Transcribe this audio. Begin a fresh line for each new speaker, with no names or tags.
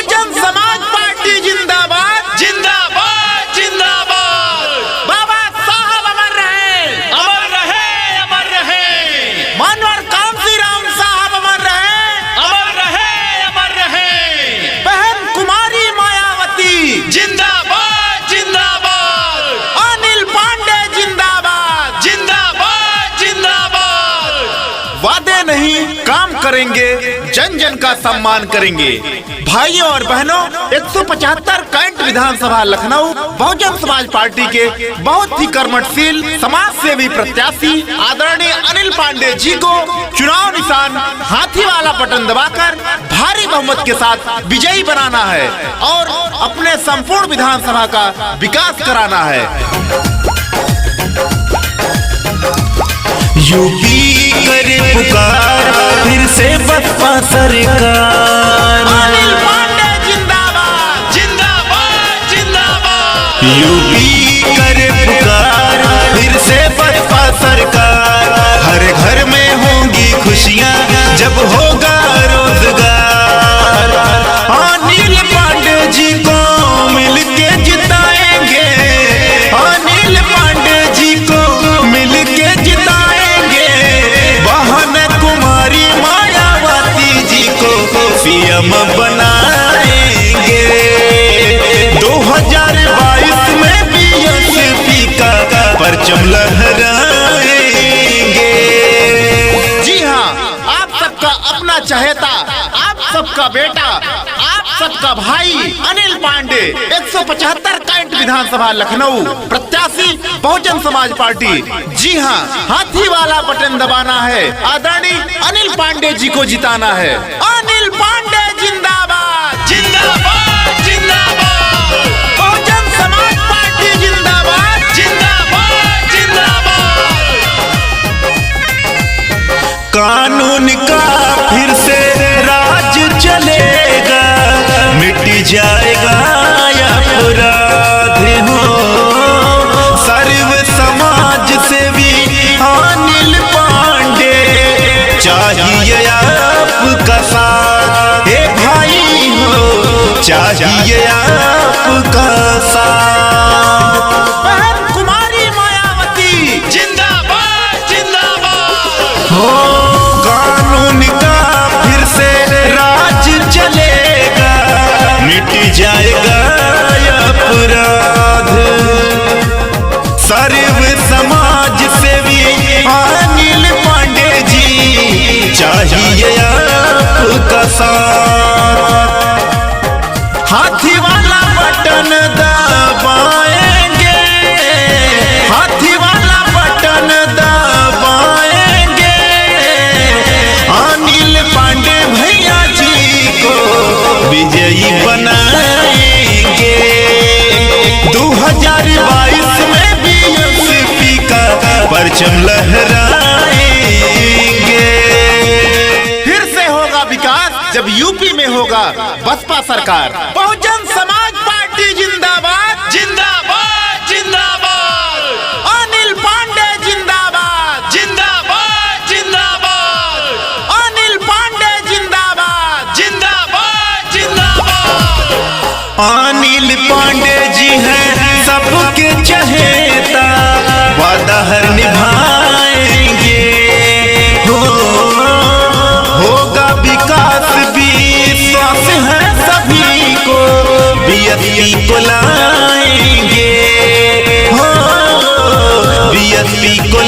Bahujan Samaj party जिंदाबाद
जिंदाबाद जिंदाबाद।
बाबा साहब अमर रहे,
अमर रहे, अमर रहे।
मनोहर कांशीराम साहब अमर रहे,
अमर रहे, अमर रहे।
बहन कुमारी मायावती
जिंदाबाद जिंदाबाद।
अनिल पांडे जिंदाबाद
जिंदाबाद जिंदाबाद।
वादे नहीं काम करेंगे, जन जन का सम्मान करेंगे। भाइयों और बहनों, 175 कैंट विधानसभा लखनऊ बहुजन समाज पार्टी के बहुत ही कर्मठशील समाज सेवी प्रत्याशी आदरणीय अनिल पांडे जी को चुनाव निशान हाथी वाला बटन दबाकर भारी बहुमत के साथ विजयी बनाना है और अपने संपूर्ण विधानसभा का विकास कराना है।
यूपी करे पुकार, फिर से बसपा सरकार।
अनिल पांडे जिंदाबाद
जिंदाबाद जिंदाबाद।
यूपी करे पुकार, फिर से बसपा सरकार। हर घर में होंगी खुशियाँ जब होगा रोजगार। अनिल पांडे जी को मिलके जिताएंगे, अनिल पांडे जी को मिलके जिताएंगे। बहन कुमारी मायावती जी को सीएम बनाएंगे। 2022 में बीएसपी का परचम लहराएंगे।
जी हाँ, आप सबका अपना चहेता, आप सबका बेटा, आप सबका भाई अनिल पांडे 175 कैंट विधानसभा लखनऊ प्रत्याशी बहुजन समाज पार्टी। जी हाँ, हाथी वाला बटन दबाना है, आदरणीय अनिल पांडे जी को जिताना है। अनिल पांडे जिंदाबाद
जिंदाबाद जिंदाबाद।
बहुजन समाज पार्टी जिंदाबाद
जिंदाबाद जिंदाबाद।
कानून का फिर से राज चलेगा, मिट जाएगा अपराध हो। सर्व समाज सेवी अनिल पांडे चाहिए आपका साथ। हे भाई हो, चाहिए आपका साथ।
बहन कुमारी मायावती
जिंदाबाद जिंदाबाद।
हो कानून का फिर से राज चलेगा, मिट जाएगा अपराध। सर्व समाज सेवी अनिल पांडे जी चाहिए आपका साथ। हाथी वाला बटन दबाएंगे, हाथी वाला बटन दबाएंगे। अनिल पांडे भैया जी को विजयी बनाएंगे। 2022 में बीएसपी का परचम लहराएंगे।
फिर से होगा विकास जब यूपी में होगा बसपा सरकार। बहुजन समाज पार्टी जिंदाबाद
जिंदाबाद जिंदाबाद।
अनिल पांडे जिंदाबाद
जिंदाबाद जिंदाबाद।
अनिल पांडे जिंदाबाद
जिंदाबाद जिंदाबाद।
अनिल पांडे जी हैं सबके चहेता, वादा हर निभाएंगे। होगा विकास विश्वास है सभी को, बीएसपी को लाएंगे। बीएसपी को